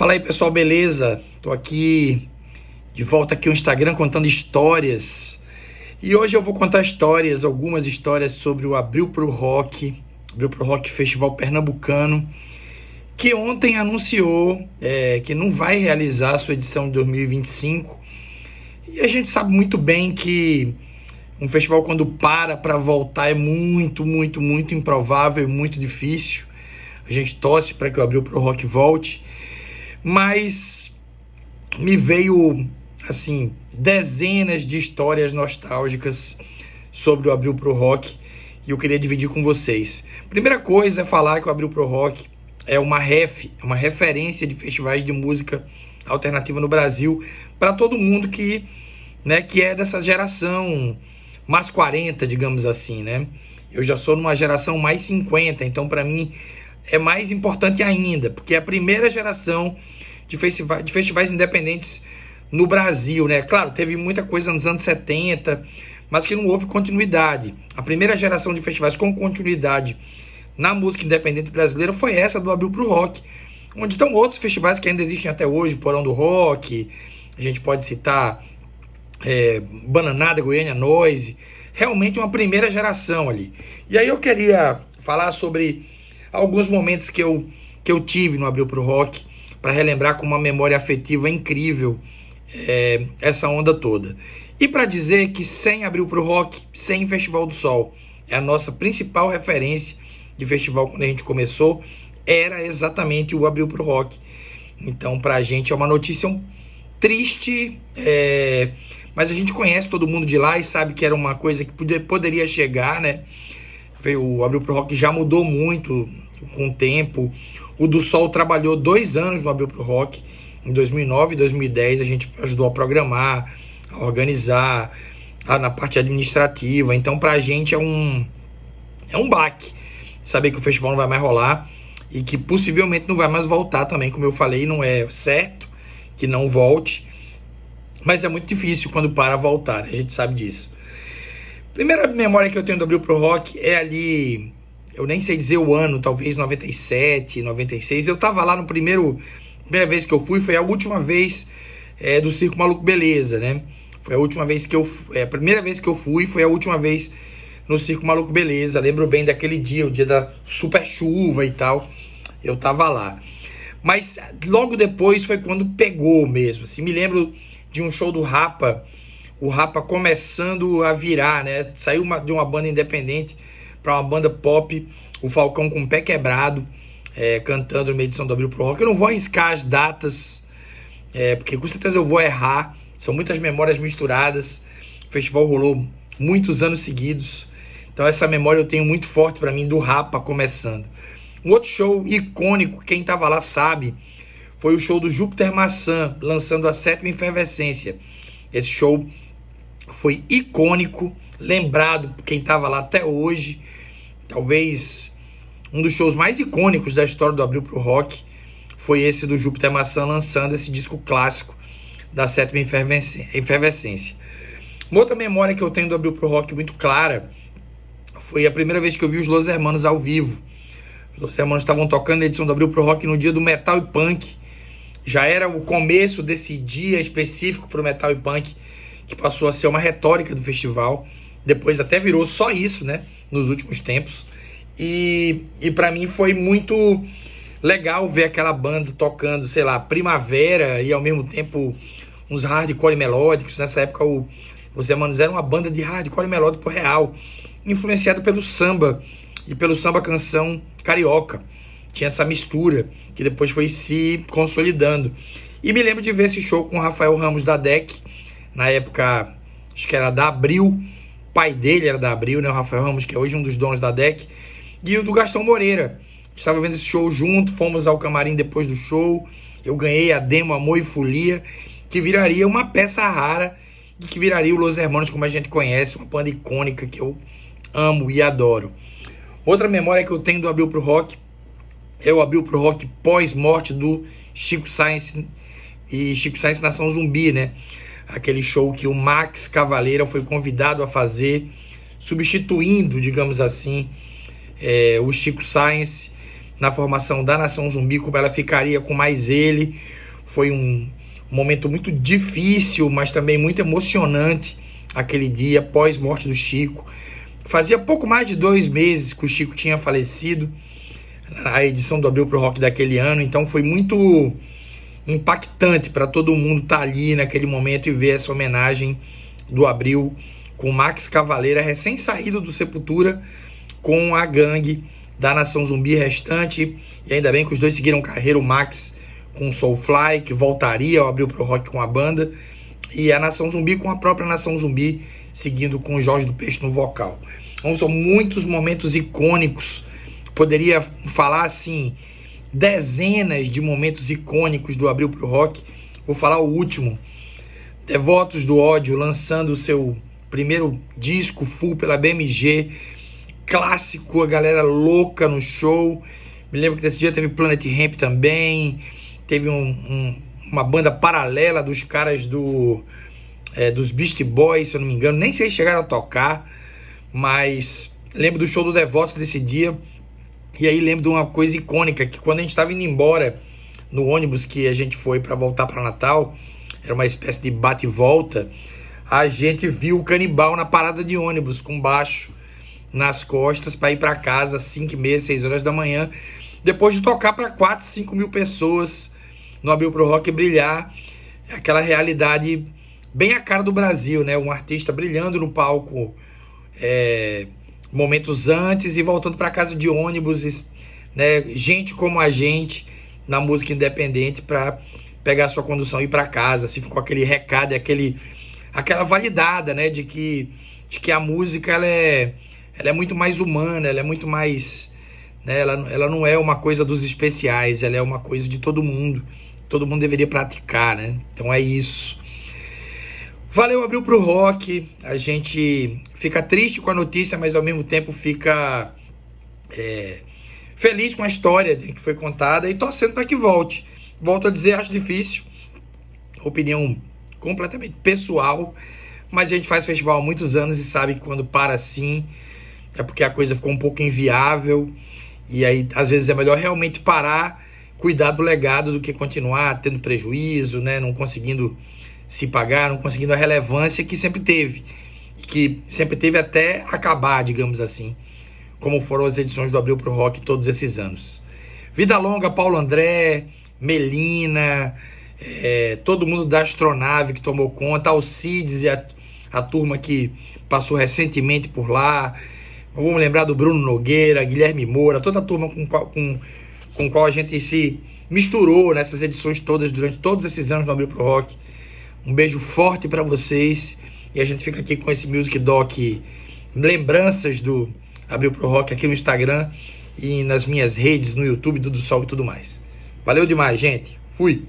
Fala aí, pessoal, beleza? Tô aqui de volta aqui no Instagram contando histórias. E hoje eu vou contar histórias, algumas histórias sobre o Abril pro Rock, Abril pro Rock Festival Pernambucano, que ontem anunciou que não vai realizar a sua edição de 2025. E a gente sabe muito bem que um festival quando para voltar é muito improvável, muito difícil. A gente torce para que o Abril pro Rock volte. Mas me veio, assim, dezenas de histórias nostálgicas sobre o Abril pro Rock e eu queria dividir com vocês. Primeira coisa é falar que o Abril pro Rock é uma referência de festivais de música alternativa no Brasil para todo mundo que é dessa geração mais 40, digamos assim, né? Eu já sou numa geração mais 50, então para mim é mais importante ainda, porque é a primeira geração de festivais independentes no Brasil, né? Claro, teve muita coisa nos anos 70, mas que não houve continuidade. A primeira geração de festivais com continuidade na música independente brasileira foi essa do Abril pro Rock, onde estão outros festivais que ainda existem até hoje, Porão do Rock, a gente pode citar Bananada, Goiânia Noise, realmente uma primeira geração ali. E aí eu queria falar sobre alguns momentos que eu tive no Abril pro Rock, para relembrar com uma memória afetiva incrível essa onda toda. E para dizer que sem Abril pro Rock, sem Festival do Sol, é a nossa principal referência de festival quando a gente começou, era exatamente o Abril pro Rock. Então pra gente é uma notícia triste, mas a gente conhece todo mundo de lá e sabe que era uma coisa que poderia chegar, né? O Abril pro Rock já mudou muito com o tempo. O do Sol trabalhou 2 anos no Abril pro Rock. Em 2009 e 2010 a gente ajudou a programar, a organizar, na parte administrativa. Então pra gente é um baque saber que o festival não vai mais rolar e que possivelmente não vai mais voltar também. Como eu falei, não é certo que não volte, mas é muito difícil quando para voltar, a gente sabe disso. Primeira memória que eu tenho do Abril pro Rock é ali, eu nem sei dizer o ano, talvez 97, 96. Eu tava lá primeira vez que eu fui, foi a última vez do Circo Maluco Beleza, né? Foi a última vez que a primeira vez que eu fui, foi a última vez no Circo Maluco Beleza. Lembro bem daquele dia, o dia da super chuva e tal. Eu tava lá. Mas logo depois foi quando pegou mesmo, assim. Me lembro de um show do Rapa, o Rapa começando a virar, né? Saiu de uma banda independente para uma banda pop, o Falcão com o pé quebrado, cantando numa edição do Abril pro Rock. Eu não vou arriscar as datas, porque com certeza eu vou errar. São muitas memórias misturadas. O festival rolou muitos anos seguidos, então essa memória eu tenho muito forte para mim do Rapa começando. Um outro show icônico, quem tava lá sabe, foi o show do Júpiter Maçã, lançando a 7ª Efervescência. Esse show foi icônico, lembrado por quem estava lá até hoje. Talvez um dos shows mais icônicos da história do Abril pro Rock foi esse do Júpiter Maçã, lançando esse disco clássico da 7ª Efervescência. Uma outra memória que eu tenho do Abril pro Rock muito clara foi a primeira vez que eu vi os Los Hermanos ao vivo. Os Los Hermanos estavam tocando a edição do Abril pro Rock no dia do Metal e Punk. Já era o começo desse dia específico pro Metal e Punk, que passou a ser uma retórica do festival. Depois até virou só isso, né? Nos últimos tempos. E para mim foi muito legal ver aquela banda tocando, sei lá, Primavera e ao mesmo tempo uns hardcore melódicos. Nessa época os Hermanos eram uma banda de hardcore melódico real, influenciado pelo samba e pelo samba canção carioca. Tinha essa mistura que depois foi se consolidando. E me lembro de ver esse show com o Rafael Ramos da DEC, na época, acho que era da Abril, o pai dele era da Abril, né, o Rafael Ramos, que é hoje um dos donos da DEC, e o do Gastão Moreira. Estava vendo esse show junto, fomos ao camarim depois do show, eu ganhei a demo Amor e Folia, que viraria uma peça rara, e que viraria o Los Hermanos como a gente conhece, uma banda icônica que eu amo e adoro. Outra memória que eu tenho do Abril pro Rock é o Abril pro Rock pós-morte do Chico Science e Chico Science Nação Zumbi, né? Aquele show que o Max Cavaleira foi convidado a fazer, substituindo, digamos assim, o Chico Science na formação da Nação Zumbi, como ela ficaria com mais ele. Foi um momento muito difícil, mas também muito emocionante aquele dia pós-morte do Chico. Fazia pouco mais de 2 meses que o Chico tinha falecido, a edição do Abril pro Rock daquele ano, então foi muito impactante para todo mundo estar ali naquele momento e ver essa homenagem do Abril com o Max Cavaleira, recém-saído do Sepultura, com a gangue da Nação Zumbi restante. E ainda bem que os dois seguiram carreira, o Max com o Soulfly, que voltaria ao Abril pro Rock com a banda, e a Nação Zumbi com a própria Nação Zumbi, seguindo com o Jorge do Peixe no vocal. Então são muitos momentos icônicos, poderia falar assim, dezenas de momentos icônicos do Abril pro Rock. Vou falar o último: Devotos do Ódio lançando o seu primeiro disco full pela BMG, clássico, a galera louca no show. Me lembro que nesse dia teve Planet Hemp também, teve uma banda paralela dos caras dos Beast Boys, se eu não me engano, nem sei se chegaram a tocar, mas lembro do show do Devotos desse dia. E aí lembro de uma coisa icônica, que quando a gente estava indo embora no ônibus que a gente foi para voltar para Natal, era uma espécie de bate e volta, a gente viu o Canibal na parada de ônibus com baixo nas costas para ir para casa às 5h30, 6 horas da manhã, depois de tocar para 4, 5 mil pessoas no Abril pro Rock, brilhar aquela realidade bem a cara do Brasil, né? Um artista brilhando no palco momentos antes e voltando para casa de ônibus, né? Gente como a gente na música independente para pegar sua condução e ir para casa. Assim ficou aquele recado, aquela validada, né? De que a música ela é muito mais humana, ela é muito mais, né? Ela não é uma coisa dos especiais, ela é uma coisa de todo mundo. Todo mundo deveria praticar, né? Então é isso. Valeu, Abril pro Rock. A gente fica triste com a notícia, mas ao mesmo tempo fica feliz com a história que foi contada e torcendo para que volte. Volto a dizer, acho difícil. Opinião completamente pessoal, mas a gente faz festival há muitos anos e sabe que quando para assim é porque a coisa ficou um pouco inviável. E aí, às vezes, é melhor realmente parar, cuidar do legado, do que continuar tendo prejuízo, né? Não conseguindo se pagar, não conseguindo a relevância que sempre teve. Que sempre teve até acabar, digamos assim, como foram as edições do Abril pro Rock todos esses anos. Vida longa, Paulo André, Melina, todo mundo da Astronave que tomou conta, Alcides e a turma que passou recentemente por lá. Vamos lembrar do Bruno Nogueira, Guilherme Moura, toda a turma com qual a gente se misturou nessas edições todas, durante todos esses anos no Abril pro Rock. Um beijo forte para vocês. E a gente fica aqui com esse Music Doc, lembranças do Abril pro Rock aqui no Instagram e nas minhas redes, no YouTube, Dudu Sol e tudo mais. Valeu demais, gente. Fui!